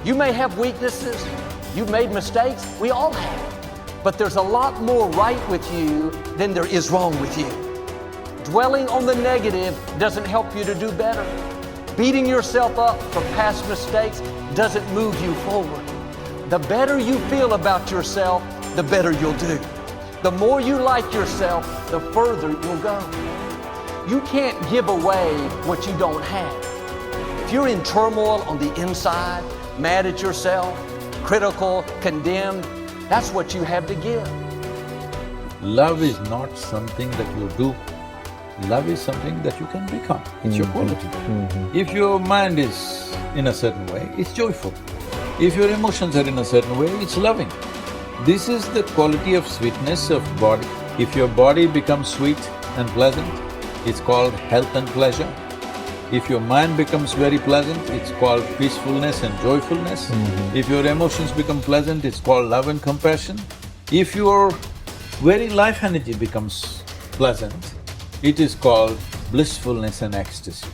You may have weaknesses, you've made mistakes, we all have. But there's a lot more right with you than there is wrong with you. Dwelling on the negative doesn't help you to do better. Beating yourself up for past mistakes doesn't move you forward. The better you feel about yourself, the better you'll do. The more you like yourself, the further you'll go. You can't give away what you don't have. If you're in turmoil on the inside, mad at yourself, critical, condemned, that's what you have to give. Love is not something that you do. Love is something that you can become. It's your quality. If your mind is in a certain way, it's joyful. If your emotions are in a certain way, it's loving. This is the quality of sweetness of body. If your body becomes sweet and pleasant, it's called health and pleasure. If your mind becomes very pleasant, it's called peacefulness and joyfulness. If your emotions become pleasant, it's called love and compassion. If your very life energy becomes pleasant, it is called blissfulness and ecstasy.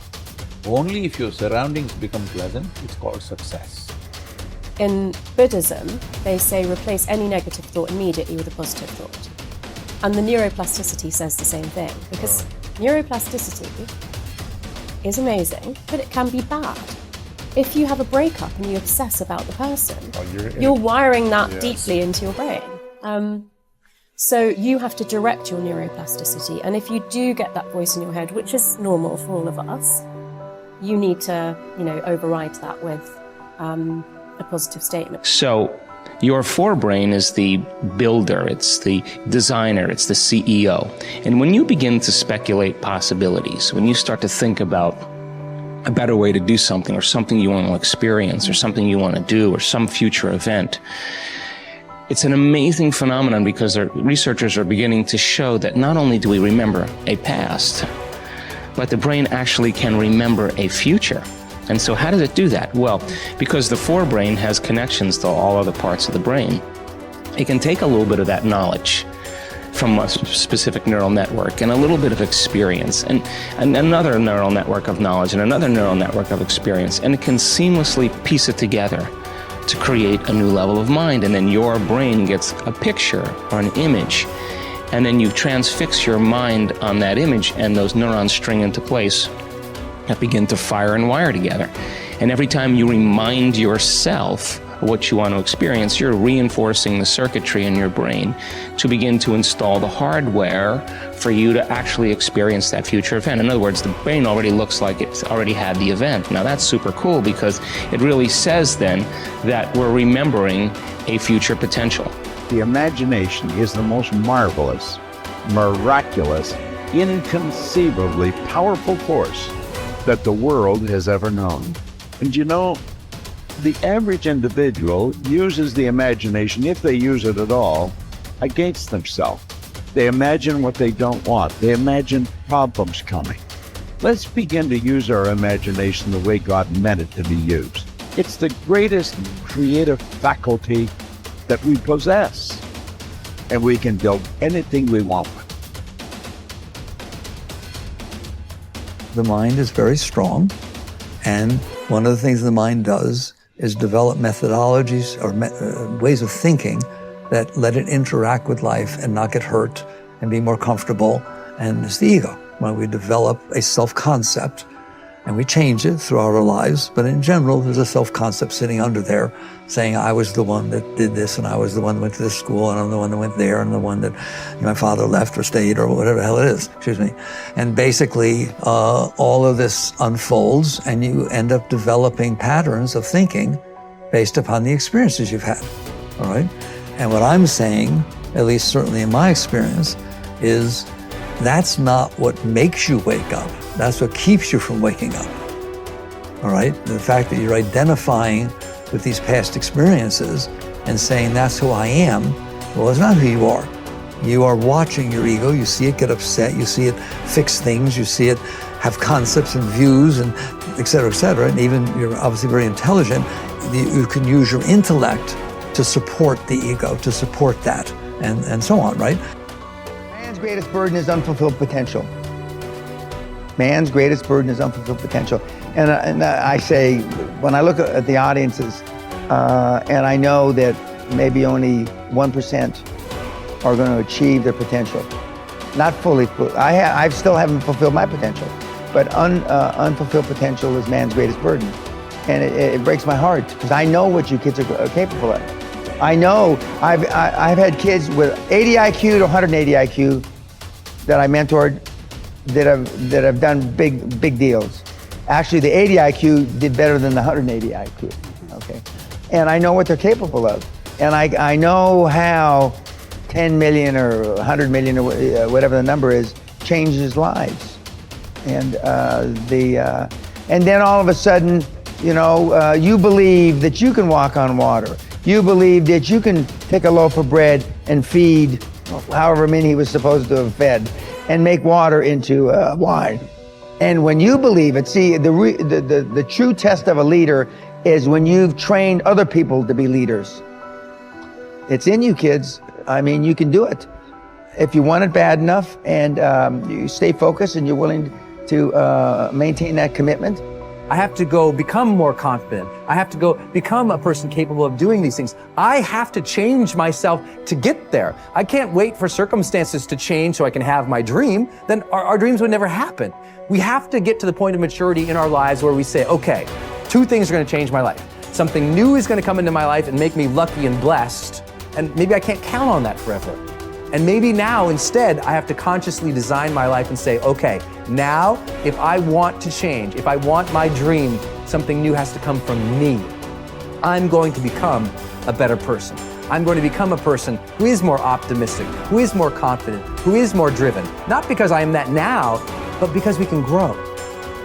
Only if your surroundings become pleasant, it's called success. In Buddhism, they say replace any negative thought immediately with a positive thought. And the neuroplasticity says the same thing, because neuroplasticity is amazing, but it can be bad. If you have a breakup and you obsess about the person, you're wiring that deeply into your brain. So you have to direct your neuroplasticity, and if you do get that voice in your head, which is normal for all of us, you need to, override that with a positive statement. So your forebrain is the builder, it's the designer, it's the CEO. And when you begin to speculate possibilities, when you start to think about a better way to do something, or something you want to experience, or something you want to do, or some future event, it's an amazing phenomenon, because researchers are beginning to show that not only do we remember a past, but the brain actually can remember a future. And so how does it do that? Well, because the forebrain has connections to all other parts of the brain, it can take a little bit of that knowledge from a specific neural network and a little bit of experience and another neural network of knowledge and another neural network of experience, and it can seamlessly piece it together to create a new level of mind. And then your brain gets a picture or an image, and then you transfix your mind on that image, and those neurons string into place that begin to fire and wire together. And every time you remind yourself of what you want to experience, you're reinforcing the circuitry in your brain to begin to install the hardware for you to actually experience that future event. In other words, the brain already looks like it's already had the event. Now that's super cool, because it really says then that we're remembering a future potential. The imagination is the most marvelous, miraculous, inconceivably powerful force that the world has ever known. And the average individual uses the imagination, if they use it at all, against themselves. They imagine what they don't want. They imagine problems coming. Let's begin to use our imagination the way God meant it to be used. It's the greatest creative faculty that we possess, and we can build anything we want with. The mind is very strong, and one of the things the mind does is develop methodologies or ways of thinking that let it interact with life and not get hurt and be more comfortable, and it's the ego. When we develop a self-concept and we change it throughout our lives, but in general, there's a self-concept sitting under there saying, I was the one that did this, and I was the one that went to this school, and I'm the one that went there, and the one that my father left or stayed, or whatever the hell it is, And basically, all of this unfolds, and you end up developing patterns of thinking based upon the experiences you've had, all right? And what I'm saying, at least certainly in my experience, is that's not what makes you wake up. That's what keeps you from waking up, all right? The fact that you're identifying with these past experiences and saying that's who I am, well, it's not who you are. You are watching your ego, you see it get upset, you see it fix things, you see it have concepts and views and et cetera, and even you're obviously very intelligent, you can use your intellect to support the ego, to support that, and so on, right? Man's greatest burden is unfulfilled potential. Man's greatest burden is unfulfilled potential. And I say, when I look at the audiences, And I know that maybe only 1% are going to achieve their potential. Not fully. I still haven't fulfilled my potential, but unfulfilled potential is man's greatest burden. And it breaks my heart because I know what you kids are capable of. I know I've had kids with 80 IQ to 180 IQ that I mentored that have done big deals. Actually, the 80 IQ did better than the 180 IQ. Okay, and I know what they're capable of, and I know how 10 million or 100 million or whatever the number is changes lives, and then all of a sudden, you know, you believe that you can walk on water. You believe that you can take a loaf of bread and feed however many he was supposed to have fed and make water into wine. And when you believe it, see, the true test of a leader is when you've trained other people to be leaders. It's in you, kids. I mean, you can do it. If you want it bad enough and you stay focused and you're willing to maintain that commitment. I have to go become more confident. I have to go become a person capable of doing these things. I have to change myself to get there. I can't wait for circumstances to change so I can have my dream. Then our dreams would never happen. We have to get to the point of maturity in our lives where we say, okay, 2 things are going to change my life. Something new is going to come into my life and make me lucky and blessed. And maybe I can't count on that forever. And maybe now instead I have to consciously design my life and say, okay, now if I want to change, if I want my dream, something new has to come from me. I'm going to become a better person. I'm going to become a person who is more optimistic, who is more confident, who is more driven. Not because I am that now, but because we can grow.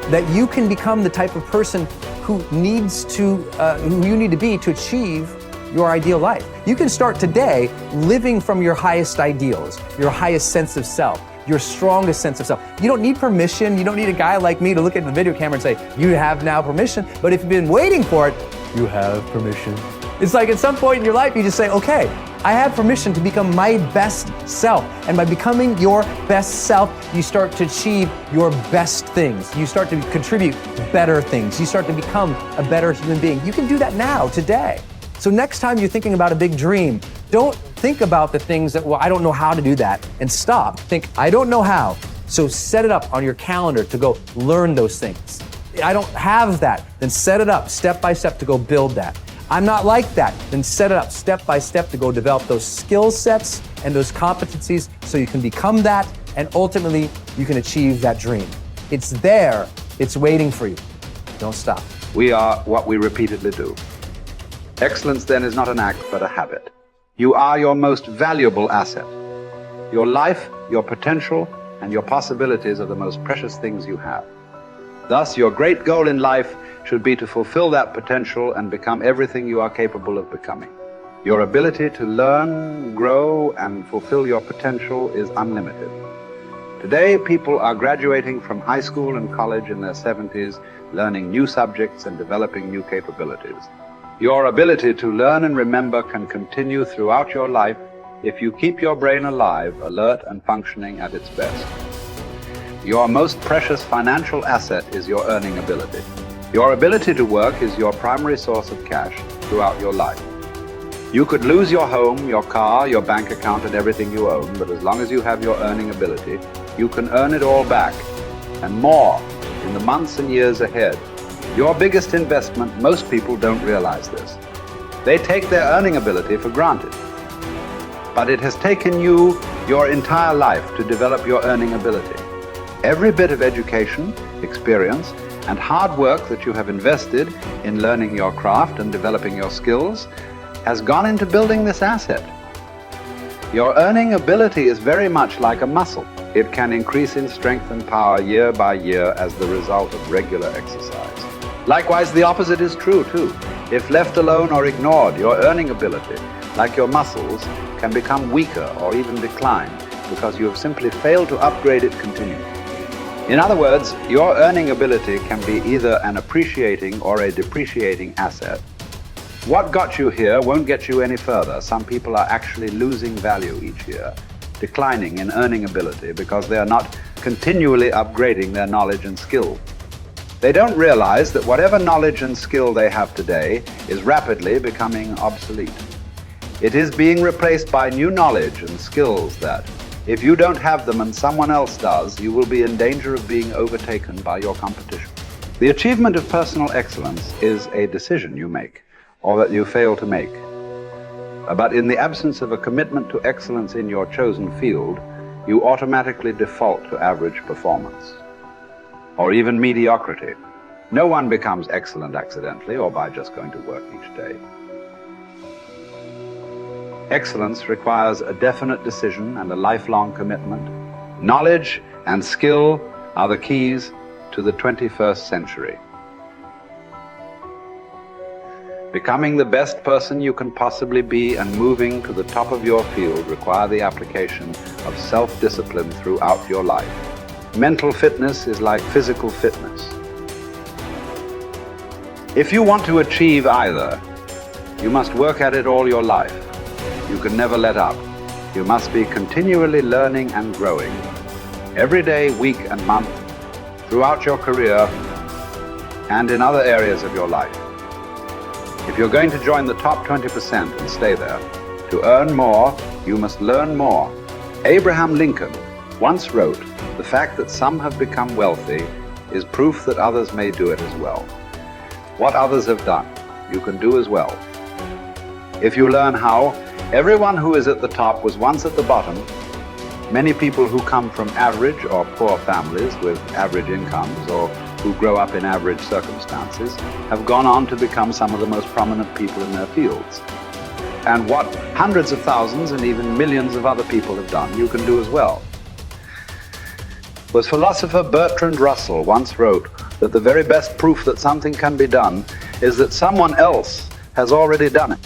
That you can become the type of person who you need to be to achieve your ideal life. You can start today living from your highest ideals, your highest sense of self, your strongest sense of self. You don't need permission. You don't need a guy like me to look at the video camera and say, you have now permission. But if you've been waiting for it, you have permission. It's like at some point in your life, you just say, okay, I have permission to become my best self. And by becoming your best self, you start to achieve your best things. You start to contribute better things. You start to become a better human being. You can do that now, today. So next time you're thinking about a big dream, don't think about the things that, well, I don't know how to do that, and stop. Think, I don't know how. So set it up on your calendar to go learn those things. I don't have that, then set it up step by step to go build that. I'm not like that, then set it up step by step to go develop those skill sets and those competencies so you can become that, and ultimately you can achieve that dream. It's there, it's waiting for you. Don't stop. We are what we repeatedly do. Excellence then is not an act, but a habit. You are your most valuable asset. Your life, your potential, and your possibilities are the most precious things you have. Thus, your great goal in life should be to fulfill that potential and become everything you are capable of becoming. Your ability to learn, grow, and fulfill your potential is unlimited. Today, people are graduating from high school and college in their 70s, learning new subjects and developing new capabilities. Your ability to learn and remember can continue throughout your life if you keep your brain alive, alert, and functioning at its best. Your most precious financial asset is your earning ability. Your ability to work is your primary source of cash throughout your life. You could lose your home, your car, your bank account, and everything you own, but as long as you have your earning ability, you can earn it all back, and more, in the months and years ahead. Your biggest investment, most people don't realize this. They take their earning ability for granted. But it has taken you your entire life to develop your earning ability. Every bit of education, experience, and hard work that you have invested in learning your craft and developing your skills has gone into building this asset. Your earning ability is very much like a muscle. It can increase in strength and power year by year as the result of regular exercise. Likewise, the opposite is true too. If left alone or ignored, your earning ability, like your muscles, can become weaker or even decline because you have simply failed to upgrade it continually. In other words, your earning ability can be either an appreciating or a depreciating asset. What got you here won't get you any further. Some people are actually losing value each year, declining in earning ability because they are not continually upgrading their knowledge and skill. They don't realize that whatever knowledge and skill they have today is rapidly becoming obsolete. It is being replaced by new knowledge and skills that, if you don't have them and someone else does, you will be in danger of being overtaken by your competition. The achievement of personal excellence is a decision you make, or that you fail to make. But in the absence of a commitment to excellence in your chosen field, you automatically default to average performance, or even mediocrity. No one becomes excellent accidentally or by just going to work each day. Excellence requires a definite decision and a lifelong commitment. Knowledge and skill are the keys to the 21st century. Becoming the best person you can possibly be and moving to the top of your field require the application of self-discipline throughout your life. Mental fitness is like physical fitness. If you want to achieve either, you must work at it all your life. You can never let up. You must be continually learning and growing. Every day, week and month, throughout your career, and in other areas of your life. If you're going to join the top 20% and stay there, to earn more, you must learn more. Abraham Lincoln once wrote, "The fact that some have become wealthy is proof that others may do it as well." What others have done, you can do as well. If you learn how, everyone who is at the top was once at the bottom. Many people who come from average or poor families with average incomes or who grow up in average circumstances have gone on to become some of the most prominent people in their fields. And what hundreds of thousands and even millions of other people have done, you can do as well. The philosopher Bertrand Russell once wrote that the very best proof that something can be done is that someone else has already done it.